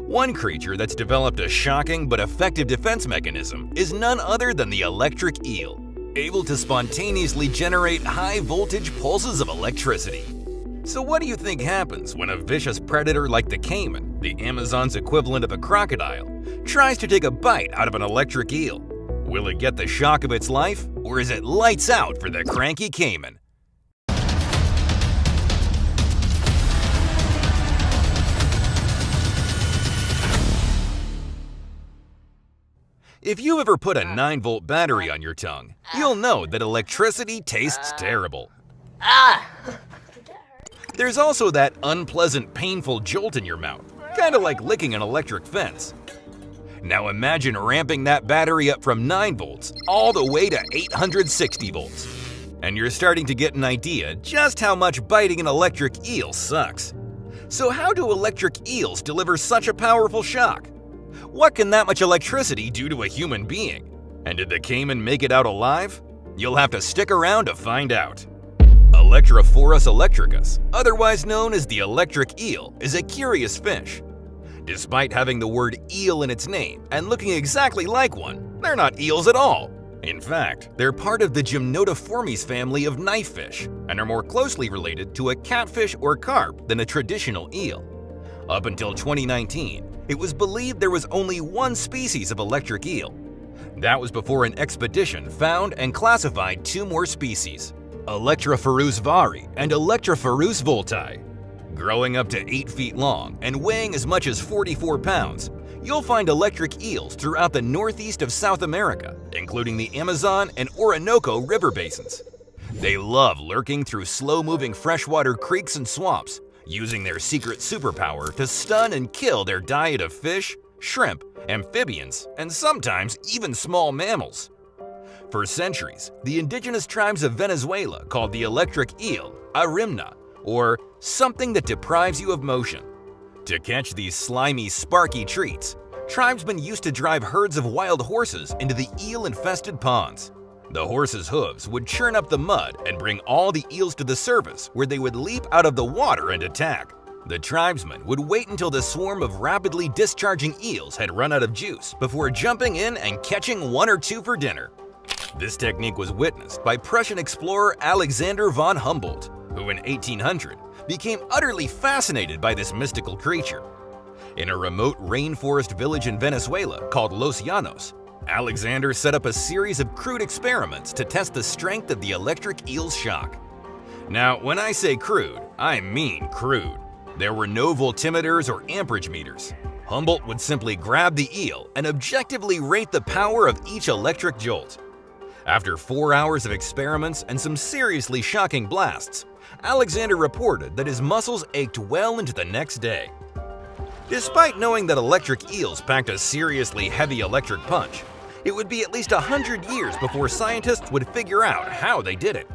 One creature that's developed a shocking but effective defense mechanism is none other than the electric eel, able to spontaneously generate high-voltage pulses of electricity. So what do you think happens when a vicious predator like the caiman, the Amazon's equivalent of a crocodile, tries to take a bite out of an electric eel? Will it get the shock of its life, or is it lights out for the cranky caiman? If you ever put a 9-volt battery on your tongue, you'll know that electricity tastes terrible. There's also that unpleasant, painful jolt in your mouth, kind of like licking an electric fence. Now imagine ramping that battery up from 9 volts all the way to 860 volts. And you're starting to get an idea just how much biting an electric eel sucks. So how do electric eels deliver such a powerful shock? What can that much electricity do to a human being? And did the caiman make it out alive? You'll have to stick around to find out. Electrophorus electricus, otherwise known as the electric eel, is a curious fish. Despite having the word eel in its name and looking exactly like one, they're not eels at all. In fact, they're part of the Gymnotiformes family of knife fish and are more closely related to a catfish or carp than a traditional eel. Up until 2019, it was believed there was only one species of electric eel. That was before an expedition found and classified 2 more species, Electrophorus vari and Electrophorus volti. Growing up to 8 feet long and weighing as much as 44 pounds, you'll find electric eels throughout the northeast of South America, including the Amazon and Orinoco river basins. They love lurking through slow-moving freshwater creeks and swamps, using their secret superpower to stun and kill their diet of fish, shrimp, amphibians, and sometimes even small mammals. For centuries, the indigenous tribes of Venezuela called the electric eel arimna, or something that deprives you of motion. To catch these slimy, sparky treats, tribesmen used to drive herds of wild horses into the eel-infested ponds. The horses' hooves would churn up the mud and bring all the eels to the surface, where they would leap out of the water and attack. The tribesmen would wait until the swarm of rapidly discharging eels had run out of juice before jumping in and catching 1 or 2 for dinner. This technique was witnessed by Prussian explorer Alexander von Humboldt, who in 1800 became utterly fascinated by this mystical creature. In a remote rainforest village in Venezuela called Los Llanos, Alexander set up a series of crude experiments to test the strength of the electric eel's shock. Now, when I say crude, I mean crude. There were no voltimeters or amperage meters. Humboldt would simply grab the eel and objectively rate the power of each electric jolt. After 4 hours of experiments and some seriously shocking blasts, Alexander reported that his muscles ached well into the next day. Despite knowing that electric eels packed a seriously heavy electric punch, it would be at least 100 years before scientists would figure out how they did it.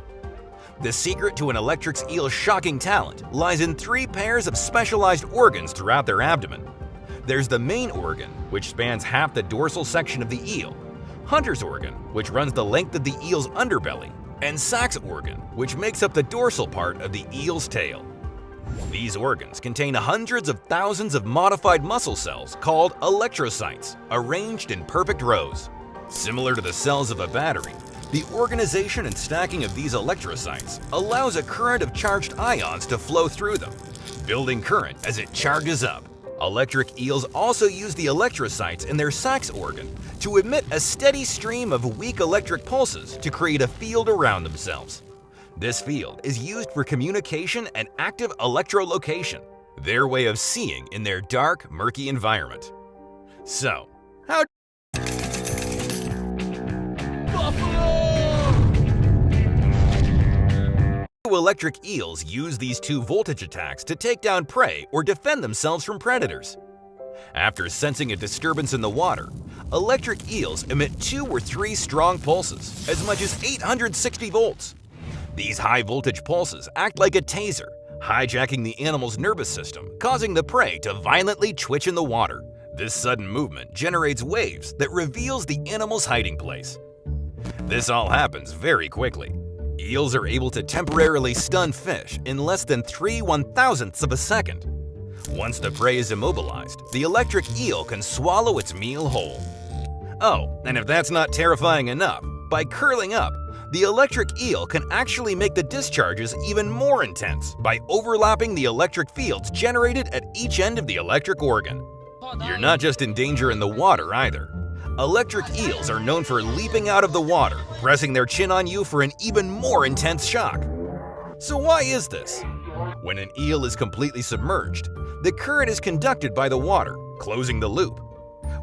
The secret to an electric eel's shocking talent lies in 3 pairs of specialized organs throughout their abdomen. There's the main organ, which spans half the dorsal section of the eel, Hunter's organ, which runs the length of the eel's underbelly, and Sachs organ, which makes up the dorsal part of the eel's tail. These organs contain hundreds of thousands of modified muscle cells called electrocytes, arranged in perfect rows. Similar to the cells of a battery, the organization and stacking of these electrocytes allows a current of charged ions to flow through them, building current as it charges up. Electric eels also use the electrocytes in their Sachs organ to emit a steady stream of weak electric pulses to create a field around themselves. This field is used for communication and active electrolocation, their way of seeing in their dark, murky environment. So, how do electric eels use these 2 voltage attacks to take down prey or defend themselves from predators? After sensing a disturbance in the water, electric eels emit 2 or 3 strong pulses, as much as 860 volts. These high-voltage pulses act like a taser, hijacking the animal's nervous system, causing the prey to violently twitch in the water. This sudden movement generates waves that reveals the animal's hiding place. This all happens very quickly. Eels are able to temporarily stun fish in less than 3/1000ths of a second. Once the prey is immobilized, the electric eel can swallow its meal whole. Oh, and if that's not terrifying enough, by curling up, the electric eel can actually make the discharges even more intense by overlapping the electric fields generated at each end of the electric organ. You're not just in danger in the water either. Electric eels are known for leaping out of the water, pressing their chin on you for an even more intense shock. So why is this? When an eel is completely submerged, the current is conducted by the water, closing the loop.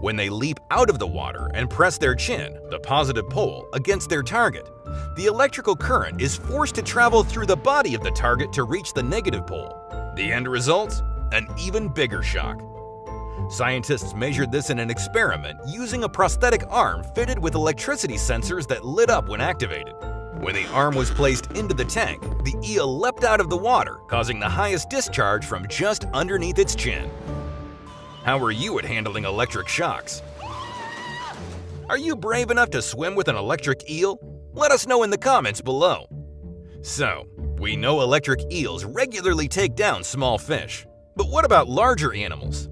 When they leap out of the water and press their chin, the positive pole, against their target, the electrical current is forced to travel through the body of the target to reach the negative pole. The end result? An even bigger shock. Scientists measured this in an experiment using a prosthetic arm fitted with electricity sensors that lit up when activated. When the arm was placed into the tank, the eel leapt out of the water, causing the highest discharge from just underneath its chin. How are you at handling electric shocks? Are you brave enough to swim with an electric eel? Let us know in the comments below. So, we know electric eels regularly take down small fish. But what about larger animals?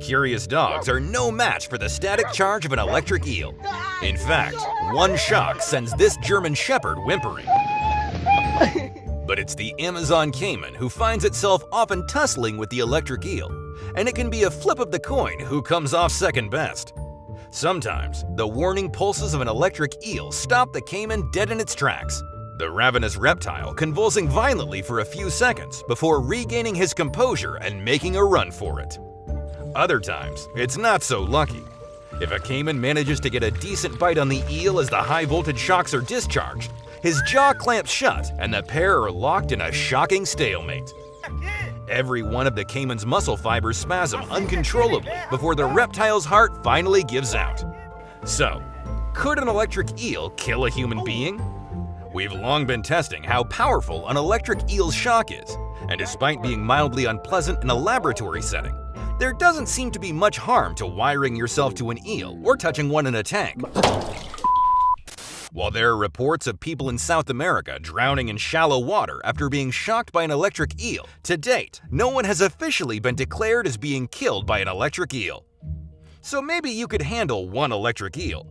Curious dogs are no match for the static charge of an electric eel. In fact, one shock sends this German Shepherd whimpering. But it's the Amazon caiman who finds itself often tussling with the electric eel, and it can be a flip of the coin who comes off second best. Sometimes, the warning pulses of an electric eel stop the caiman dead in its tracks, the ravenous reptile convulsing violently for a few seconds before regaining his composure and making a run for it. Other times, it's not so lucky. If a caiman manages to get a decent bite on the eel as the high-voltage shocks are discharged, his jaw clamps shut and the pair are locked in a shocking stalemate. Every one of the caiman's muscle fibers spasm uncontrollably before the reptile's heart finally gives out. So, could an electric eel kill a human being? We've long been testing how powerful an electric eel's shock is, and despite being mildly unpleasant in a laboratory setting, there doesn't seem to be much harm to wiring yourself to an eel or touching one in a tank. While there are reports of people in South America drowning in shallow water after being shocked by an electric eel, to date, no one has officially been declared as being killed by an electric eel. So maybe you could handle one electric eel.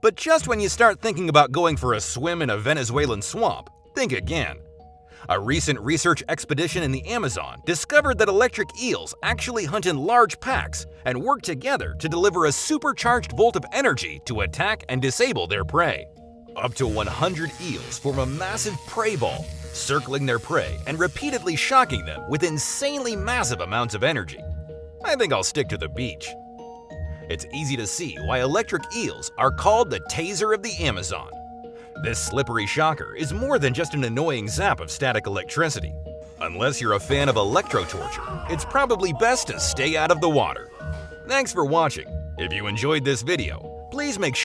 But just when you start thinking about going for a swim in a Venezuelan swamp, think again. A recent research expedition in the Amazon discovered that electric eels actually hunt in large packs and work together to deliver a supercharged volt of energy to attack and disable their prey. Up to 100 eels form a massive prey ball, circling their prey and repeatedly shocking them with insanely massive amounts of energy. I think I'll stick to the beach. It's easy to see why electric eels are called the taser of the Amazon. This slippery shocker is more than just an annoying zap of static electricity. Unless you're a fan of electro-torture, it's probably best to stay out of the water. Thanks for watching. If you enjoyed this video, please make sure